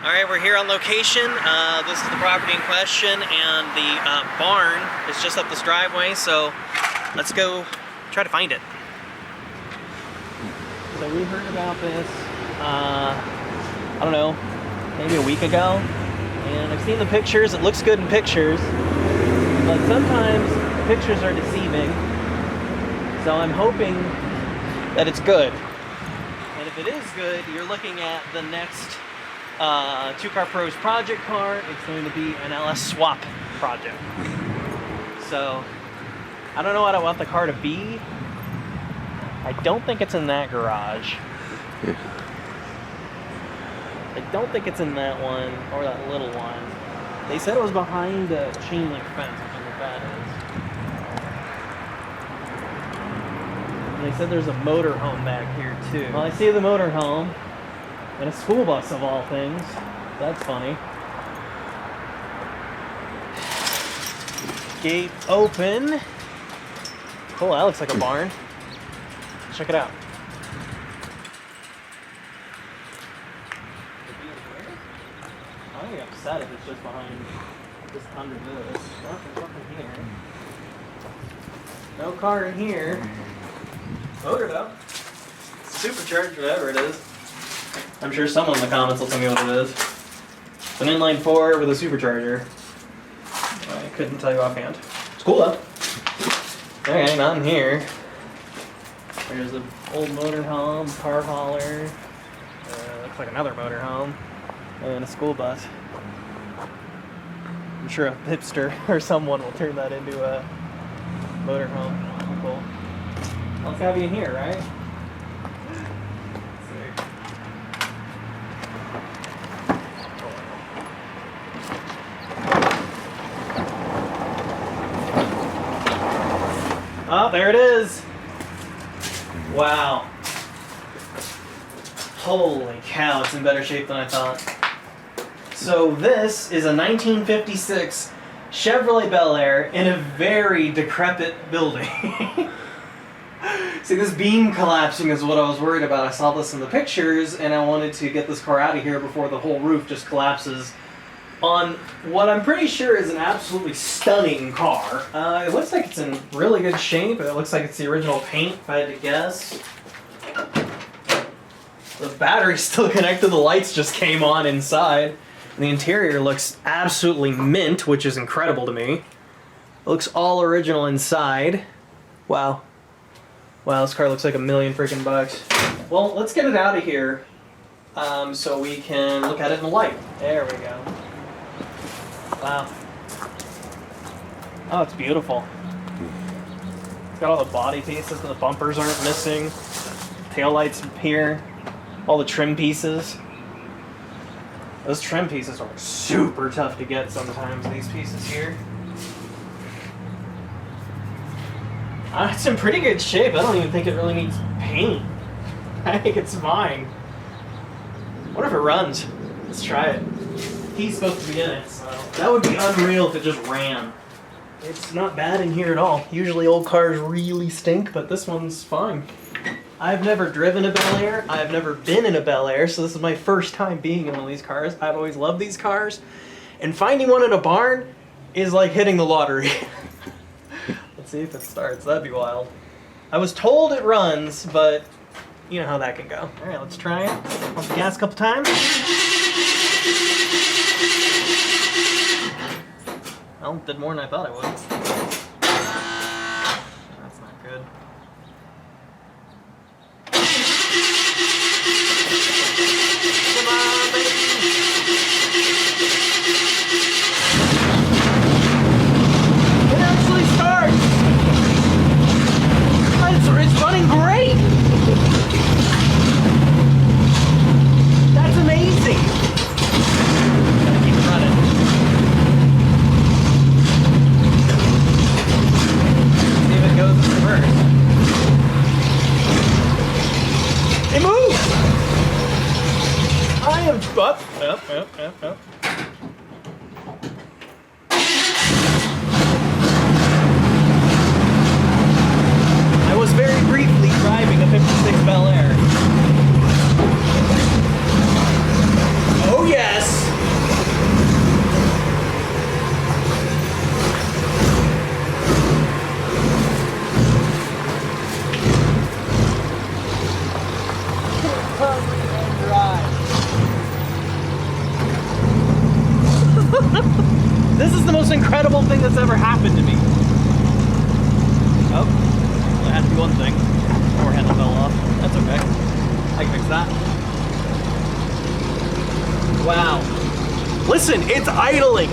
Alright, we're here on location. This is the property in question, and the barn is just up this driveway, so let's go try to find it. So we heard about this, I don't know, maybe a week ago, and I've seen the pictures. It looks good in pictures, but sometimes pictures are deceiving, so I'm hoping that it's good. And if it is good, you're looking at the next Two Car Pros project car. It's going to be an LS swap project. So I don't know what I want the car to be. I don't think it's in that garage. Yeah. I don't think it's in that one or that little one. They said it was behind a chain link fence. I don't know what that is. And they said there's a motor home back here too. Well, I see the motor home. And a school bus of all things. That's funny. Gate open. Oh, that looks like a barn. Check it out. I don't get upset if it's just behind, just under this. Nothing here. No car in here. Motor though. Supercharged, whatever it is. I'm sure someone in the comments will tell me what it is. It's an inline 4 with a supercharger. I couldn't tell you offhand. It's cool though. Okay, not in here. There's an old motorhome, car hauler. Looks like another motorhome. And a school bus. I'm sure a hipster or someone will turn that into a motorhome. Cool. Let's have you in here, right? Oh, there it is. Wow. Holy cow, it's in better shape than I thought. So this is a 1956 Chevrolet Bel-Air in a very decrepit building. See, this beam collapsing is what I was worried about. I saw this in the pictures and I wanted to get this car out of here before the whole roof just collapses on what I'm pretty sure is an absolutely stunning car. It looks like it's in really good shape. It looks like it's the original paint, if I had to guess. The battery's still connected, the lights just came on inside. And the interior looks absolutely mint, which is incredible to me. It looks all original inside. Wow. Wow, this car looks like $1 million freaking bucks. Well, let's get it out of here so we can look at it in the light. There we go. Wow. Oh, it's beautiful. It's got all the body pieces, the bumpers aren't missing. Taillights here. All the trim pieces. Those trim pieces are super tough to get sometimes, these pieces here. It's in pretty good shape. I don't even think it really needs paint. I think it's fine. What if it runs? Let's try it. He's supposed to be in it, so that would be unreal if it just ran. It's not bad in here at all. Usually old cars really stink, but this one's fine. I've never driven a Bel-Air. I've never been in a Bel-Air, so this is my first time being in one of these cars. I've always loved these cars, and finding one in a barn is like hitting the lottery. Let's see if it starts. That'd be wild. I was told it runs, but you know how that can go. All right, let's try it. Pump the gas a couple times. Well, did more than I thought it would. That's not good. Come on, baby. It actually starts. It's running great. That's amazing. Gotta keep it running. Goes in reverse. It moves! I am up. I was very briefly driving a 56 Bel-Air. Oh yes! most incredible thing that's ever happened to me. Oh, that had to be one thing. Door handle fell off. That's okay. I can fix that. Wow. Listen, it's idling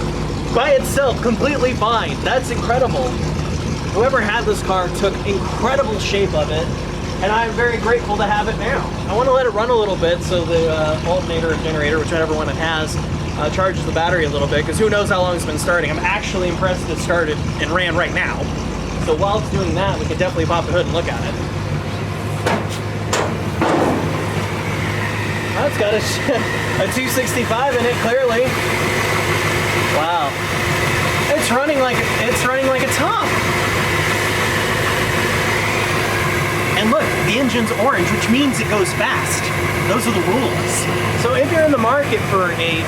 by itself completely fine. That's incredible. Whoever had this car took incredible shape of it, and I'm very grateful to have it now. I want to let it run a little bit so the alternator or generator, whichever one it has, charges the battery a little bit, because who knows how long it's been starting. I'm actually impressed that it started and ran right now. So while it's doing that, we can definitely pop the hood and look at it. Oh, it's got a 265 in it, clearly. Wow. It's running like a top. And look, the engine's orange, which means it goes fast. Those are the rules. So if you're in the market for a,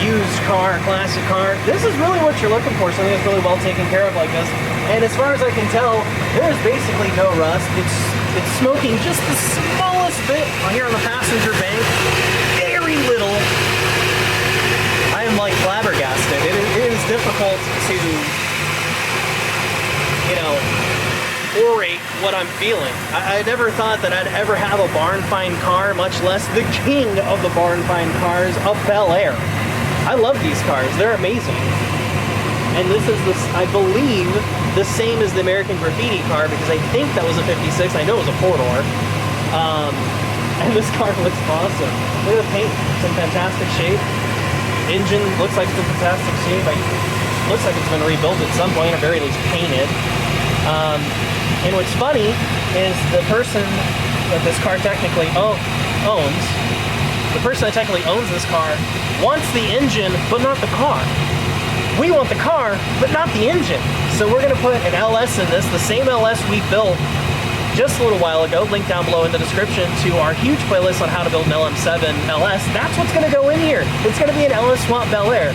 used car, classic car, this is really what you're looking for, something that's really well taken care of like this. And as far as I can tell, there's basically no rust. It's smoking just the smallest bit here on the passenger bank. Very little. I am like flabbergasted. It is difficult to, orate what I'm feeling. I never thought that I'd ever have a barn find car, much less the king of the barn find cars, a Bel-Air. I love these cars. They're amazing. And this is, I believe, the same as the American Graffiti car, because I think that was a 56. I know it was a 4-door. And this car looks awesome. Look at the paint. It's in fantastic shape. Engine looks like it's in fantastic shape. Looks like it's been rebuilt at some point, or very least painted. And what's funny is the person that this car technically owns, the person that technically owns this car wants the engine, but not the car. We want the car, but not the engine. So we're gonna put an LS in this, the same LS we built just a little while ago, link down below in the description to our huge playlist on how to build an LM7 LS. That's what's gonna go in here. It's gonna be an LS swap Bel-Air.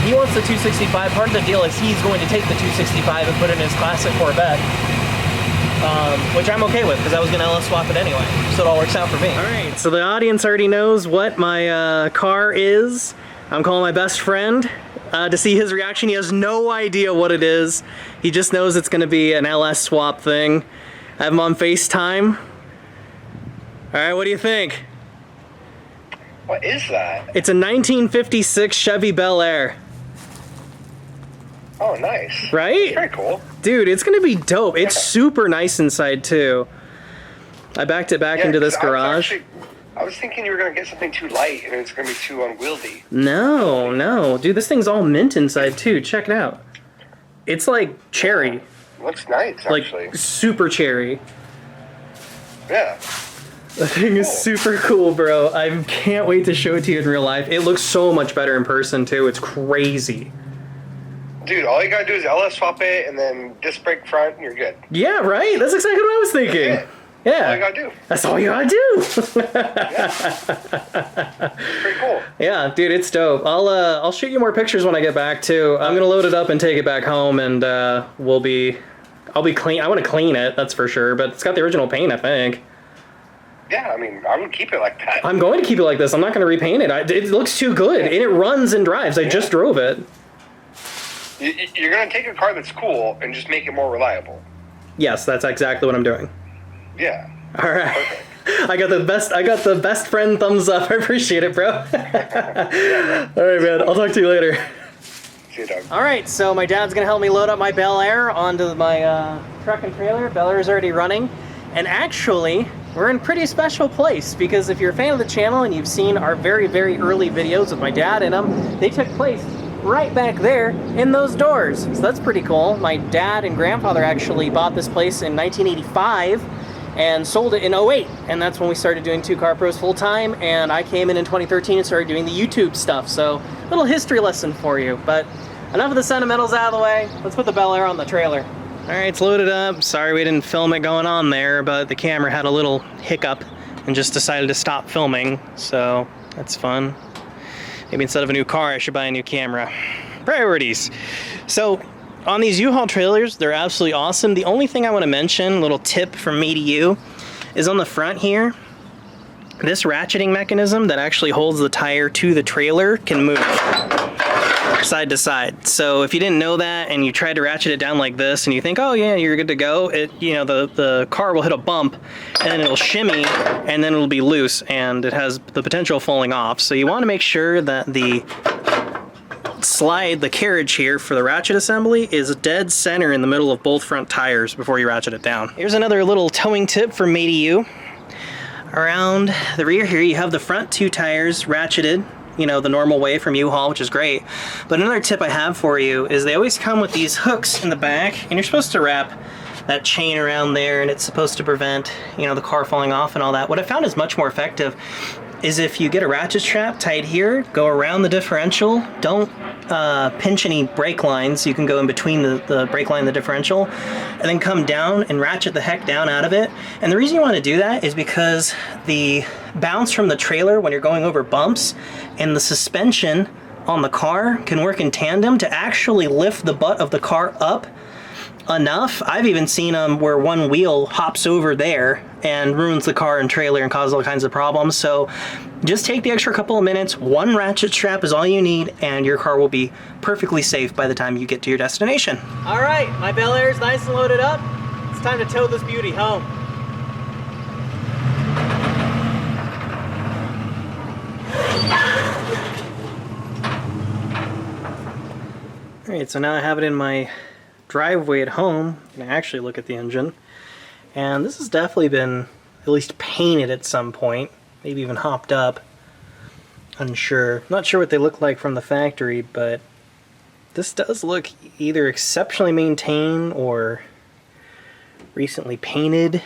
He wants the 265. Part of the deal is he's going to take the 265 and put it in his classic Corvette, which I'm okay with, because I was going to LS swap it anyway, so it all works out for me. All right, so the audience already knows what my car is. I'm calling my best friend to see his reaction. He has no idea what it is. He just knows it's going to be an LS swap thing. I have him on FaceTime. All right, what do you think? What is that? It's a 1956 Chevy Bel-Air. Oh, nice. Right? Very cool. Dude, it's gonna be dope. It's super nice inside too. I backed it back into this garage. I was thinking you were gonna get something too light and it's gonna be too unwieldy. No. Dude, this thing's all mint inside too. Check it out. It's like cherry. Yeah. Looks nice, actually. Like super cherry. Yeah. The thing is super cool, bro. I can't wait to show it to you in real life. It looks so much better in person too. It's crazy. Dude, all you gotta do is LS swap it and then disc brake front and you're good. Yeah, right? That's exactly what I was thinking. Yeah. All you gotta do. That's all you gotta do. Pretty cool. Yeah, dude, it's dope. I'll shoot you more pictures when I get back too. I'm gonna load it up and take it back home, and I'll be clean. I want to clean it, that's for sure. But it's got the original paint, I think. Yeah, I mean, I would keep it like that. I'm going to keep it like this. I'm not going to repaint it. It looks too good, and it runs and drives. I just drove it. You're going to take a car that's cool and just make it more reliable. Yes, that's exactly what I'm doing. Yeah. All right. Perfect. I got the best friend thumbs up. I appreciate it, bro. All right, man. I'll talk to you later. See you, Doug. All right, so my dad's going to help me load up my Bel-Air onto my truck and trailer. Bel-Air is already running. And actually, we're in a pretty special place, because if you're a fan of the channel and you've seen our very, very early videos with my dad in them, they took place right back there in those doors. So that's pretty cool. My dad and grandfather actually bought this place in 1985 and sold it in 08. And that's when we started doing Two Car Pros full time. And I came in 2013 and started doing the YouTube stuff. So a little history lesson for you. But enough of the sentimentals out of the way. Let's put the Bel-Air on the trailer. All right, it's loaded up. Sorry we didn't film it going on there, but the camera had a little hiccup and just decided to stop filming. So that's fun. Maybe instead of a new car, I should buy a new camera. Priorities. So on these U-Haul trailers, they're absolutely awesome. The only thing I want to mention, a little tip from me to you, is on the front here, this ratcheting mechanism that actually holds the tire to the trailer can move. side to side. So if you didn't know that and you tried to ratchet it down like this and you think, oh yeah, you're good to go, the car will hit a bump and then it'll shimmy and then it'll be loose and it has the potential of falling off. So you want to make sure that the carriage here for the ratchet assembly is dead center in the middle of both front tires before you ratchet it down. Here's another little towing tip from me to you. Around the rear here, you have the front 2 tires ratcheted, the normal way from U-Haul, which is great. But another tip I have for you is they always come with these hooks in the back, and you're supposed to wrap that chain around there, and it's supposed to prevent, the car falling off and all that. What I found is much more effective is if you get a ratchet strap tied here, go around the differential, don't pinch any brake lines. You can go in between the brake line and the differential, and then come down and ratchet the heck down out of it. And the reason you want to do that is because the bounce from the trailer when you're going over bumps and the suspension on the car can work in tandem to actually lift the butt of the car up enough. I've even seen them where one wheel hops over there and ruins the car and trailer and causes all kinds of problems. So just take the extra couple of minutes. 1 ratchet strap is all you need and your car will be perfectly safe by the time you get to your destination. All right, my Bel-Air is nice and loaded up. It's time to tow this beauty home. All right, so now I have it in my driveway at home. I can actually look at the engine, and this has definitely been at least painted at some point, maybe even hopped up. Unsure. Not sure what they look like from the factory, but this does look either exceptionally maintained or recently painted.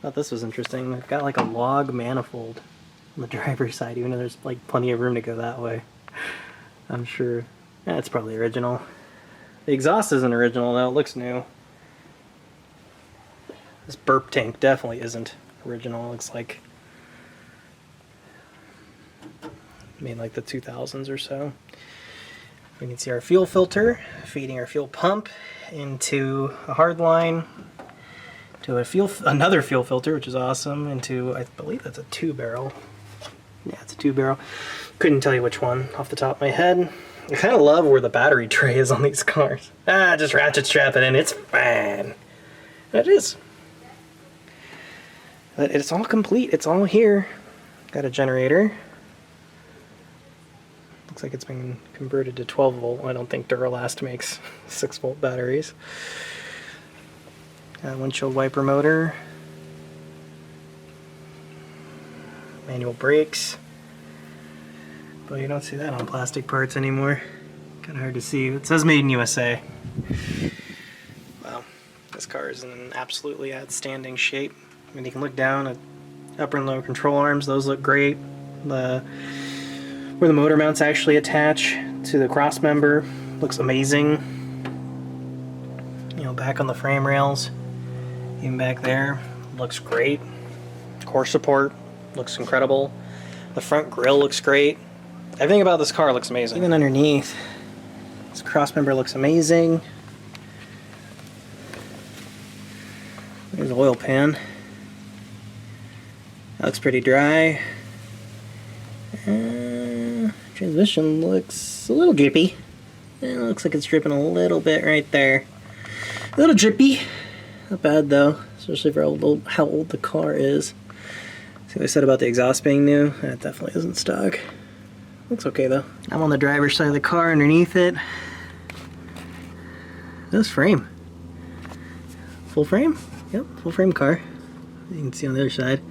Thought this was interesting. They've got like a log manifold on the driver's side, even though there's like plenty of room to go that way. I'm sure that's probably original. The exhaust isn't original though, it looks new. This burp tank definitely isn't original. It looks like made like the 2000s or so. We can see our fuel filter feeding our fuel pump into a hard line, to another fuel filter, which is awesome, into, I believe that's a 2-barrel. Yeah, it's a 2-barrel. Couldn't tell you which one off the top of my head. I kind of love where the battery tray is on these cars. Just ratchet strap it in, it's fine. It is. But it's all complete, it's all here. Got a generator. Looks like it's been converted to 12 volt. I don't think Duralast makes 6 volt batteries. Got a windshield wiper motor. Manual brakes. But you don't see that on plastic parts anymore. Kind of hard to see. It says made in USA. Wow, this car is in absolutely outstanding shape. I mean, you can look down at upper and lower control arms. Those look great. Where the motor mounts actually attach to the cross member looks amazing. Back on the frame rails, even back there, looks great. Core support looks incredible. The front grille looks great. Everything about this car looks amazing. Even underneath, this crossmember looks amazing. There's the oil pan. That looks pretty dry. Transmission looks a little drippy. It looks like it's dripping a little bit right there. A little drippy. Not bad though, especially for how old the car is. See what I said about the exhaust being new? That definitely isn't stock. Looks okay though. I'm on the driver's side of the car underneath it. This frame. Full frame? Yep, full frame car. You can see on the other side.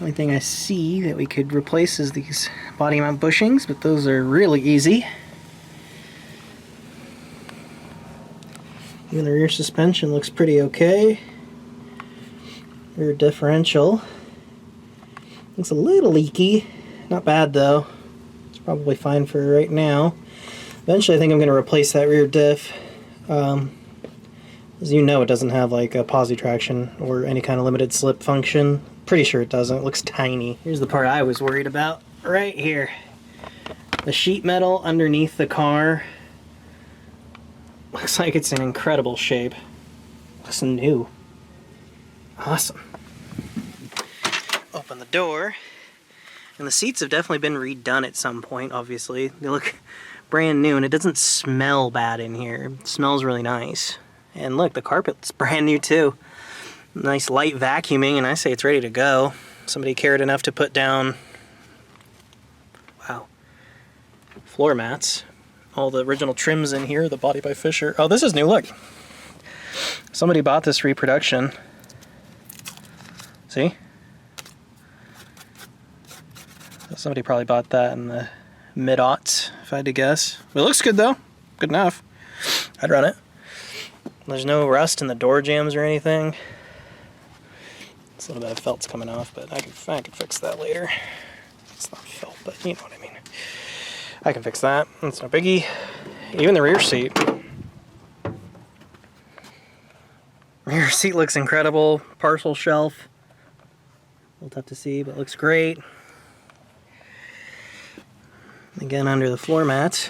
Only thing I see that we could replace is these body mount bushings, but those are really easy. Even the rear suspension looks pretty okay. Rear differential looks a little leaky. Not bad though. It's probably fine for right now. Eventually I think I'm going to replace that rear diff. As you know, it doesn't have like a posi traction or any kind of limited slip function. Pretty sure it doesn't. It looks tiny. Here's the part I was worried about. Right here. The sheet metal underneath the car looks like it's in incredible shape. Looks new. Awesome. Open the door. And the seats have definitely been redone at some point, obviously. They look brand new, and it doesn't smell bad in here. It smells really nice. And look, the carpet's brand new too. Nice light vacuuming, and I say it's ready to go. Somebody cared enough to put down, wow, floor mats. All the original trims in here, the Body by Fisher. Oh, this is new, look. Somebody bought this reproduction. See? Somebody probably bought that in the mid-aughts, if I had to guess. It looks good though, good enough. I'd run it. There's no rust in the door jambs or anything. It's a little bit of felt's coming off, but I can fix that later. It's not felt, but you know what I mean. I can fix that. It's no biggie. Even the rear seat. Rear seat looks incredible. Parcel shelf. A little tough to see, but looks great. Again, under the floor mats.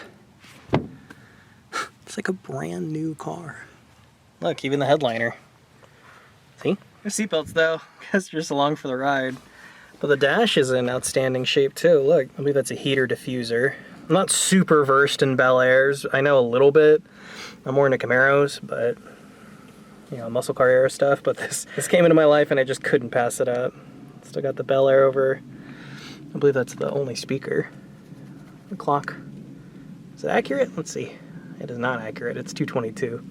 It's like a brand new car. Look, even the headliner. See? No seatbelts though. Guess just along for the ride. But the dash is in outstanding shape too. Look, I believe that's a heater diffuser. I'm not super versed in Bel-Airs. I know a little bit. I'm more into Camaros, but you know, muscle car era stuff. But this came into my life and I just couldn't pass it up. Still got the Bel-Air over. I believe that's the only speaker. The clock. Is it accurate? Let's see. It is not accurate. It's 222.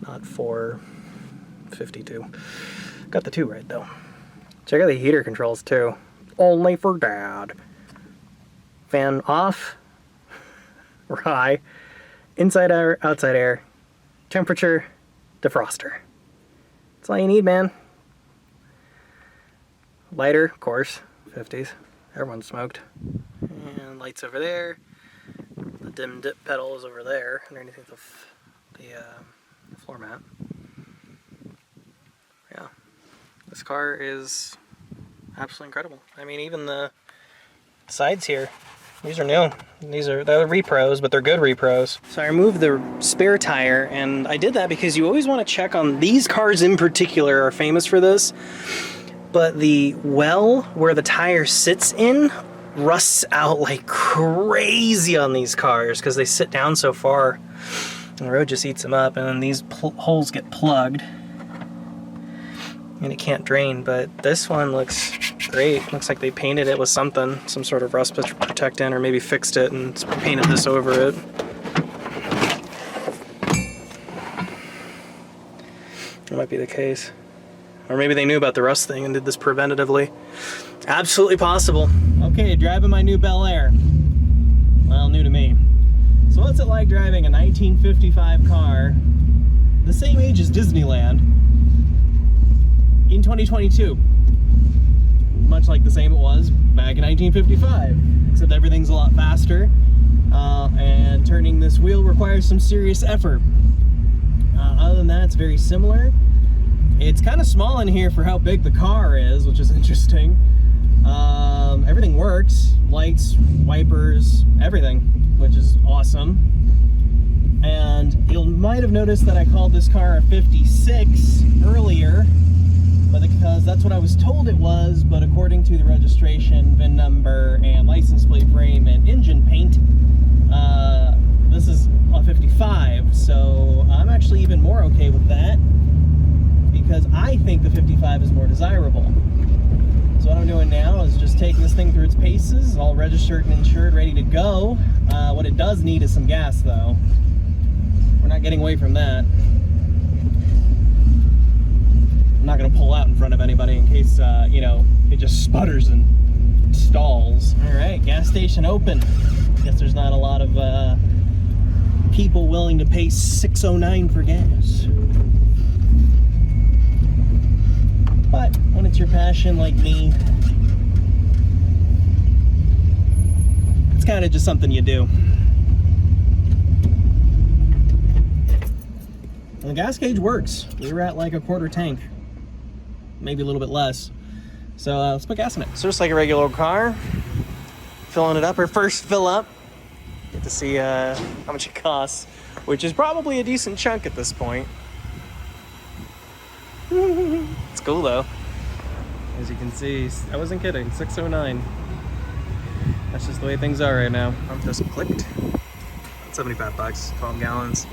Not 452. Got the 2 right though. Check out the heater controls too. Only for dad. Fan off or high. Inside air, outside air. Temperature, defroster. That's all you need, man. Lighter, of course. 50s. Everyone smoked. And lights over there. The dim dip pedal is over there underneath the floor mat. Yeah. This car is absolutely incredible. I mean, even the sides here, these are new. They're repros, but they're good repros. So I removed the spare tire, and I did that because you always want to check on these cars in particular are famous for this. But the well where the tire sits in rusts out like crazy on these cars because they sit down so far. And the road just eats them up, and then these holes get plugged. And it can't drain, but this one looks great. Looks like they painted it with something, some sort of rust protectant, or maybe fixed it and painted this over it. That might be the case. Or maybe they knew about the rust thing and did this preventatively. Absolutely possible. Okay, driving my new Bel-Air. Well, new to me. So what's it like driving a 1955 car, the same age as Disneyland, in 2022? Much like the same it was back in 1955, except everything's a lot faster, and turning this wheel requires some serious effort. Other than that, it's very similar. It's kind of small in here for how big the car is, which is interesting. Everything works, lights, wipers, everything, which is awesome. And you might have noticed that I called this car a 56 earlier, but because that's what I was told it was, but according to the registration, VIN number, and license plate frame, and engine paint, this is a 55, so I'm actually even more okay with that, because I think the 55 is more desirable. So what I'm doing now is just taking this thing through its paces, all registered and insured, ready to go. What it does need is some gas, though. We're not getting away from that. I'm not going to pull out in front of anybody in case, you know, it just sputters and stalls. All right, gas station open. Guess there's not a lot of people willing to pay $6.09 for gas. But when it's your passion like me, it's kind of just something you do. And the gas gauge works. We were at like a quarter tank, maybe a little bit less. So let's put gas in it. So just like a regular old car, filling it up, or first fill up. Get to see how much it costs, which is probably a decent chunk at this point. It's cool though. As you can see, I wasn't kidding, 609. That's just the way things are right now. Pump just clicked. 75 bucks, 12 gallons.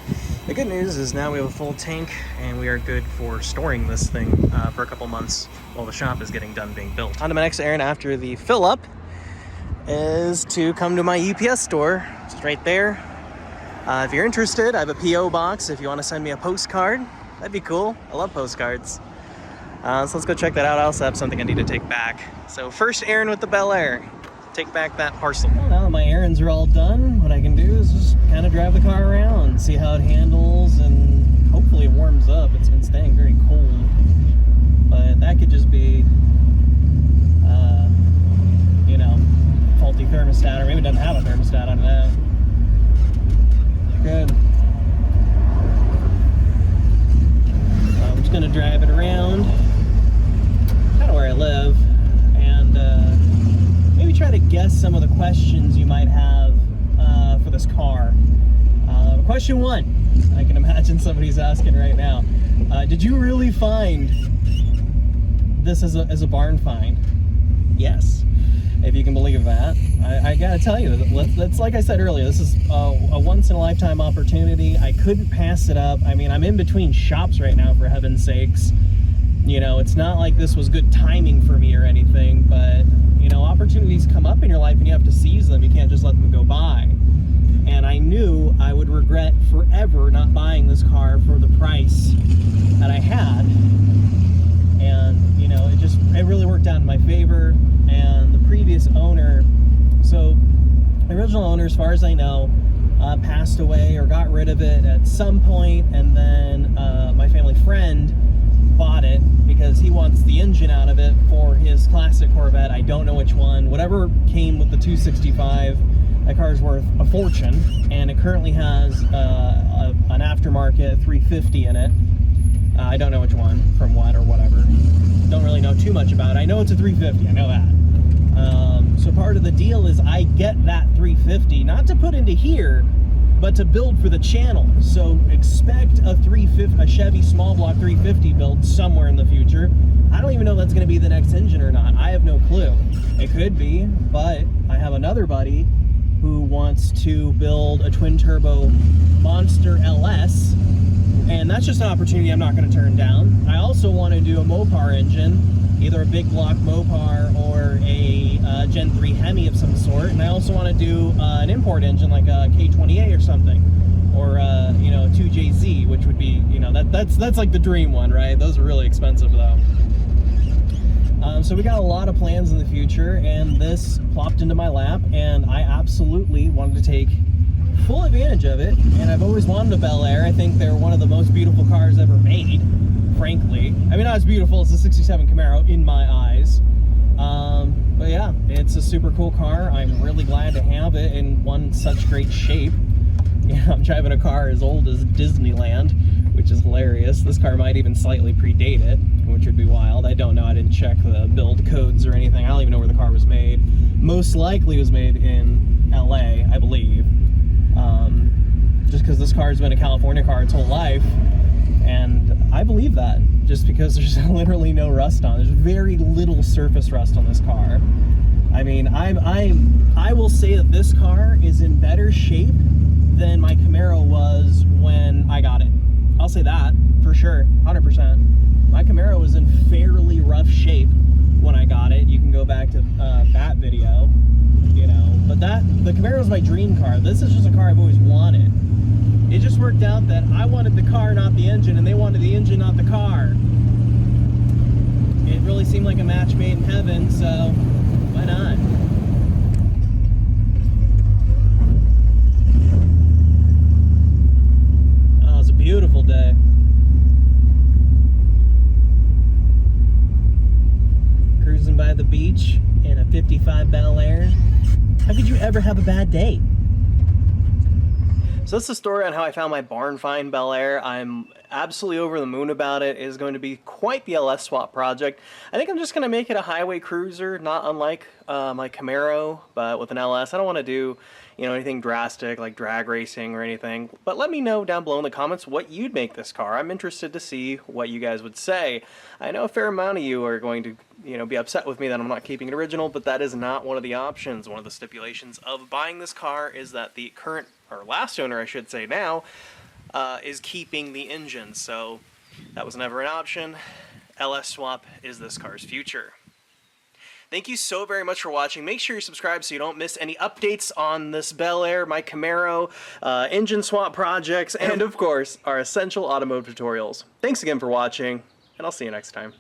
The good news is now we have a full tank and we are good for storing this thing for a couple months while the shop is getting done being built. On to my next errand after the fill up is to come to my UPS store. It's right there. If you're interested, I have a PO box. If you want to send me a postcard, that'd be cool. I love postcards. So let's go check that out. I also have something I need to take back. So first errand with the Bel-Air. Take back that parcel. Well, now that my errands are all done, what I can do is just kind of drive the car around, see how it handles, and hopefully it warms up. It's been staying very cold, but that could just be, you know, faulty thermostat, or maybe it doesn't have a thermostat on that. Good. I'm just gonna drive it around, kind of where I live, and maybe try to guess some of the questions you might have for this car. Question one, I can imagine somebody's asking right now. Did you really find this as a barn find? Yes, if you can believe that. I gotta tell you, that's like I said earlier, this is a once-in-a-lifetime opportunity. I couldn't pass it up. I mean, I'm in between shops right now, for heaven's sakes. You know, it's not like this was good timing for me or anything, but you know, opportunities come up in your life and you have to seize them. You can't just let them go by. And I knew I would regret forever not buying this car for the price that I had. And you know, it really worked out in my favor. And the previous owner, so the original owner, as far as I know, passed away or got rid of it at some point, and then my family friend bought it because he wants the engine out of it for his classic Corvette. I don't know which one. Whatever came with the 265, that car is worth a fortune, and it currently has an aftermarket 350 in it. I don't know which one, from what or whatever. Don't really know too much about it. I know it's a 350, I know that. So part of the deal is I get that 350, not to put into here, but to build for the channel. So expect a Chevy small block 350 build somewhere in the future. I don't even know if that's gonna be the next engine or not. I have no clue. It could be, but I have another buddy who wants to build a twin turbo Monster LS, and that's just an opportunity I'm not gonna turn down. I also wanna do a Mopar engine, either a big block Mopar or a Gen 3 Hemi of some sort, and I also want to do an import engine like a K20A or something, or you know, a 2JZ, which would be, you know, that's like the dream one, right? Those are really expensive though. So we got a lot of plans in the future, and this plopped into my lap, and I absolutely wanted to take full advantage of it. And I've always wanted a Bel-Air. I think they're one of the most beautiful cars ever made, frankly. I mean, not as beautiful as the 67 Camaro in my eyes. But yeah, it's a super cool car. I'm really glad to have it in such great shape. Yeah, I'm driving a car as old as Disneyland, which is hilarious. This car might even slightly predate it, which would be wild. I don't know. I didn't check the build codes or anything. I don't even know where the car was made. Most likely it was made in LA, I believe. Just because this car has been a California car its whole life. And I believe that, just because there's literally no rust on it. There's very little surface rust on this car. I mean, I will say that this car is in better shape than my Camaro was when I got it. I'll say that for sure, 100%. My Camaro was in fairly rough shape when I got it. You can go back to that video, you know. But the Camaro is my dream car. This is just a car I've always wanted. It just worked out that I wanted the car, not the engine, and they wanted the engine, not the car. It really seemed like a match made in heaven, so why not? Oh, it's a beautiful day. Cruising by the beach in a 55 Bel-Air. How could you ever have a bad day? So that's the story on how I found my barn find Bel-Air. I'm absolutely over the moon about it. It is going to be quite the LS swap project. I think I'm just going to make it a highway cruiser, not unlike my Camaro, but with an LS. I don't want to do, you know, anything drastic like drag racing or anything. But let me know down below in the comments what you'd make this car. I'm interested to see what you guys would say. I know a fair amount of you are going to, you know, be upset with me that I'm not keeping it original, but that is not one of the options. One of the stipulations of buying this car is that the current, or last owner I should say now, is keeping the engine, so that was never an option. LS swap is this car's future. Thank you so very much for watching. Make sure you're subscribed so you don't miss any updates on this Bel-Air, my Camaro, engine swap projects, and of course, our essential automotive tutorials. Thanks again for watching, and I'll see you next time.